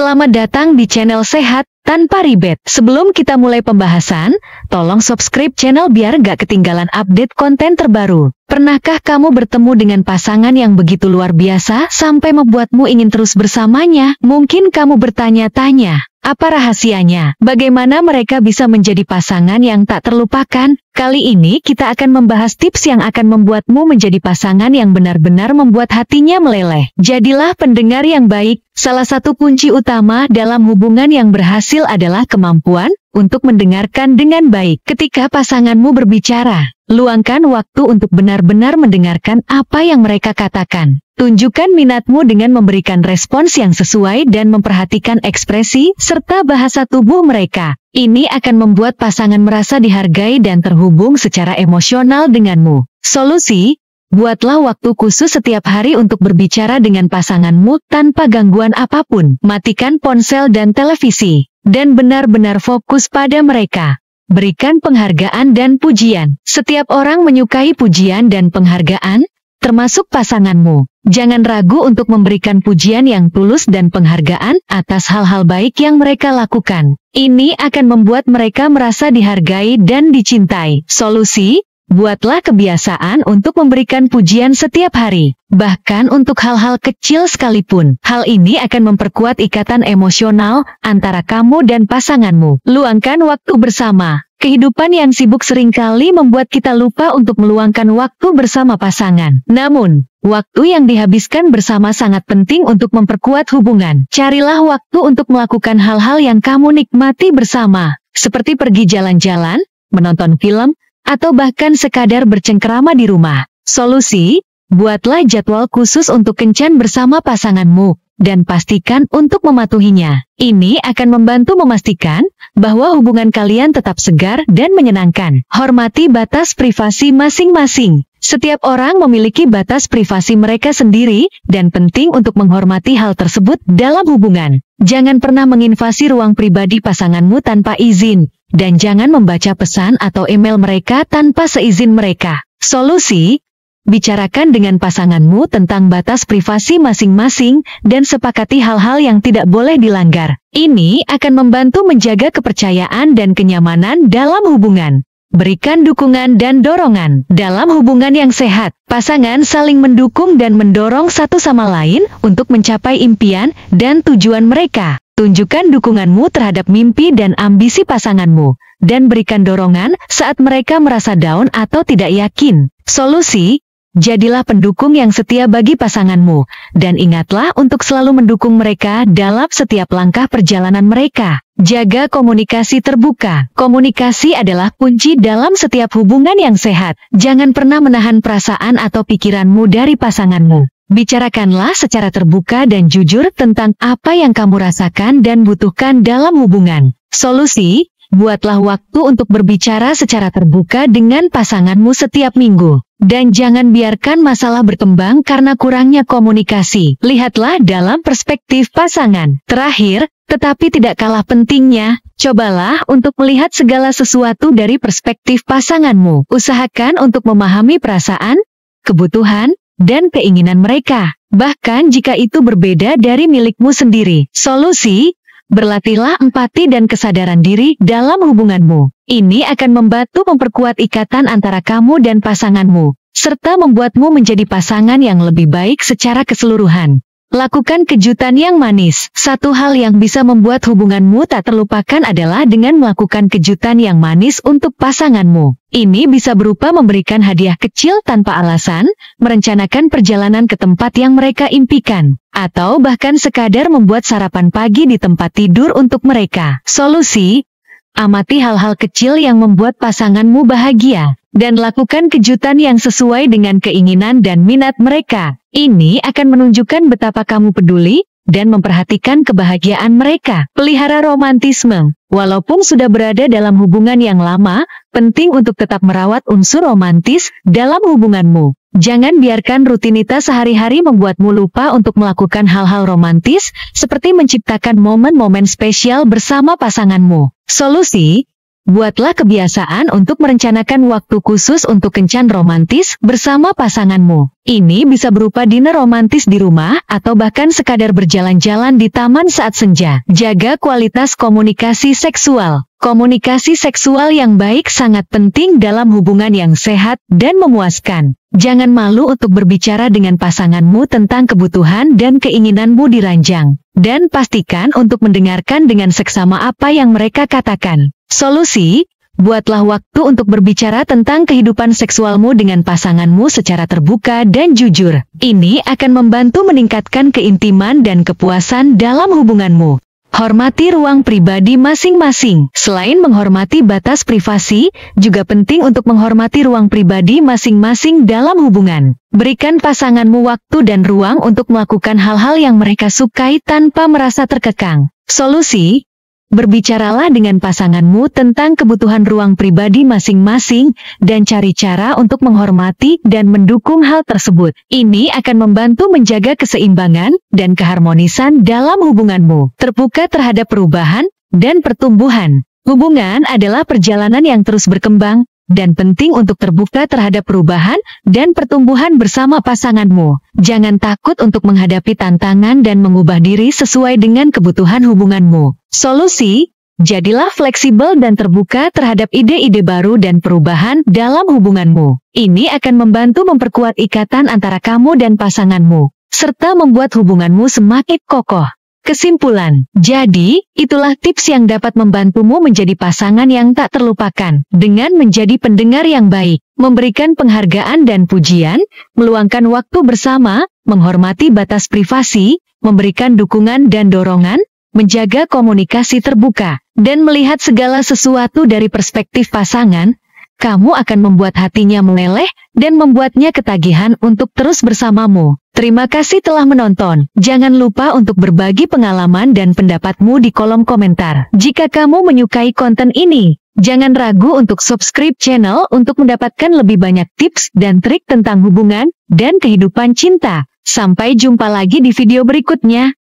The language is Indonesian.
Selamat datang di channel Sehat Tanpa Ribet. Sebelum kita mulai pembahasan, tolong subscribe channel biar gak ketinggalan update konten terbaru. Pernahkah kamu bertemu dengan pasangan yang begitu luar biasa sampai membuatmu ingin terus bersamanya? Mungkin kamu bertanya-tanya, apa rahasianya? Bagaimana mereka bisa menjadi pasangan yang tak terlupakan? Kali ini kita akan membahas tips yang akan membuatmu menjadi pasangan yang benar-benar membuat hatinya meleleh. Jadilah pendengar yang baik. Salah satu kunci utama dalam hubungan yang berhasil adalah kemampuan untuk mendengarkan dengan baik. Ketika pasanganmu berbicara, luangkan waktu untuk benar-benar mendengarkan apa yang mereka katakan. Tunjukkan minatmu dengan memberikan respons yang sesuai dan memperhatikan ekspresi serta bahasa tubuh mereka. Ini akan membuat pasangan merasa dihargai dan terhubung secara emosional denganmu. Solusi: buatlah waktu khusus setiap hari untuk berbicara dengan pasanganmu tanpa gangguan apapun. Matikan ponsel dan televisi, dan benar-benar fokus pada mereka. Berikan penghargaan dan pujian. Setiap orang menyukai pujian dan penghargaan, termasuk pasanganmu. Jangan ragu untuk memberikan pujian yang tulus dan penghargaan atas hal-hal baik yang mereka lakukan. Ini akan membuat mereka merasa dihargai dan dicintai. Solusi: buatlah kebiasaan untuk memberikan pujian setiap hari, bahkan untuk hal-hal kecil sekalipun. Hal ini akan memperkuat ikatan emosional antara kamu dan pasanganmu. Luangkan waktu bersama. Kehidupan yang sibuk seringkali membuat kita lupa untuk meluangkan waktu bersama pasangan. Namun, waktu yang dihabiskan bersama sangat penting untuk memperkuat hubungan. Carilah waktu untuk melakukan hal-hal yang kamu nikmati bersama, seperti pergi jalan-jalan, menonton film, atau bahkan sekadar bercengkerama di rumah. Solusi: buatlah jadwal khusus untuk kencan bersama pasanganmu, dan pastikan untuk mematuhinya. Ini akan membantu memastikan bahwa hubungan kalian tetap segar dan menyenangkan. Hormati batas privasi masing-masing. Setiap orang memiliki batas privasi mereka sendiri, dan penting untuk menghormati hal tersebut dalam hubungan. Jangan pernah menginvasi ruang pribadi pasanganmu tanpa izin, dan jangan membaca pesan atau email mereka tanpa seizin mereka. Solusi: bicarakan dengan pasanganmu tentang batas privasi masing-masing dan sepakati hal-hal yang tidak boleh dilanggar. Ini akan membantu menjaga kepercayaan dan kenyamanan dalam hubungan. Berikan dukungan dan dorongan. Dalam hubungan yang sehat, pasangan saling mendukung dan mendorong satu sama lain untuk mencapai impian dan tujuan mereka. Tunjukkan dukunganmu terhadap mimpi dan ambisi pasanganmu, dan berikan dorongan saat mereka merasa down atau tidak yakin. Solusi: jadilah pendukung yang setia bagi pasanganmu, dan ingatlah untuk selalu mendukung mereka dalam setiap langkah perjalanan mereka. Jaga komunikasi terbuka. Komunikasi adalah kunci dalam setiap hubungan yang sehat. Jangan pernah menahan perasaan atau pikiranmu dari pasanganmu. Bicarakanlah secara terbuka dan jujur tentang apa yang kamu rasakan dan butuhkan dalam hubungan. Solusi: buatlah waktu untuk berbicara secara terbuka dengan pasanganmu setiap minggu. Dan jangan biarkan masalah berkembang karena kurangnya komunikasi. Lihatlah dalam perspektif pasangan. Terakhir, tetapi tidak kalah pentingnya, cobalah untuk melihat segala sesuatu dari perspektif pasanganmu. Usahakan untuk memahami perasaan, kebutuhan, dan keinginan mereka, bahkan jika itu berbeda dari milikmu sendiri. Solusi: berlatihlah empati dan kesadaran diri dalam hubunganmu. Ini akan membantu memperkuat ikatan antara kamu dan pasanganmu, serta membuatmu menjadi pasangan yang lebih baik secara keseluruhan. Lakukan kejutan yang manis. Satu hal yang bisa membuat hubunganmu tak terlupakan adalah dengan melakukan kejutan yang manis untuk pasanganmu. Ini bisa berupa memberikan hadiah kecil tanpa alasan, merencanakan perjalanan ke tempat yang mereka impikan, atau bahkan sekadar membuat sarapan pagi di tempat tidur untuk mereka. Solusi: amati hal-hal kecil yang membuat pasanganmu bahagia, dan lakukan kejutan yang sesuai dengan keinginan dan minat mereka. Ini akan menunjukkan betapa kamu peduli dan memperhatikan kebahagiaan mereka. Pelihara romantisme. Walaupun sudah berada dalam hubungan yang lama, penting untuk tetap merawat unsur romantis dalam hubunganmu. Jangan biarkan rutinitas sehari-hari membuatmu lupa untuk melakukan hal-hal romantis, seperti menciptakan momen-momen spesial bersama pasanganmu. Solusi: Buatlah kebiasaan untuk merencanakan waktu khusus untuk kencan romantis bersama pasanganmu. Ini bisa berupa dinner romantis di rumah atau bahkan sekadar berjalan-jalan di taman saat senja. Jaga kualitas komunikasi seksual. Komunikasi seksual yang baik sangat penting dalam hubungan yang sehat dan memuaskan. Jangan malu untuk berbicara dengan pasanganmu tentang kebutuhan dan keinginanmu di ranjang. Dan pastikan untuk mendengarkan dengan seksama apa yang mereka katakan. Solusi, buatlah waktu untuk berbicara tentang kehidupan seksualmu dengan pasanganmu secara terbuka dan jujur. Ini akan membantu meningkatkan keintiman dan kepuasan dalam hubunganmu. Hormati ruang pribadi masing-masing. Selain menghormati batas privasi, juga penting untuk menghormati ruang pribadi masing-masing dalam hubungan. Berikan pasanganmu waktu dan ruang untuk melakukan hal-hal yang mereka sukai tanpa merasa terkekang. Solusi, berbicaralah dengan pasanganmu tentang kebutuhan ruang pribadi masing-masing dan cari cara untuk menghormati dan mendukung hal tersebut. Ini akan membantu menjaga keseimbangan dan keharmonisan dalam hubunganmu. Terbuka terhadap perubahan dan pertumbuhan. Hubungan adalah perjalanan yang terus berkembang dan penting untuk terbuka terhadap perubahan dan pertumbuhan bersama pasanganmu. Jangan takut untuk menghadapi tantangan dan mengubah diri sesuai dengan kebutuhan hubunganmu. Solusi, jadilah fleksibel dan terbuka terhadap ide-ide baru dan perubahan dalam hubunganmu. Ini akan membantu memperkuat ikatan antara kamu dan pasanganmu, serta membuat hubunganmu semakin kokoh. Kesimpulan, jadi, itulah tips yang dapat membantumu menjadi pasangan yang tak terlupakan. Dengan menjadi pendengar yang baik, memberikan penghargaan dan pujian, meluangkan waktu bersama, menghormati batas privasi, memberikan dukungan dan dorongan, menjaga komunikasi terbuka, dan melihat segala sesuatu dari perspektif pasangan, kamu akan membuat hatinya meleleh dan membuatnya ketagihan untuk terus bersamamu. Terima kasih telah menonton. Jangan lupa untuk berbagi pengalaman dan pendapatmu di kolom komentar. Jika kamu menyukai konten ini, jangan ragu untuk subscribe channel untuk mendapatkan lebih banyak tips dan trik tentang hubungan dan kehidupan cinta. Sampai jumpa lagi di video berikutnya.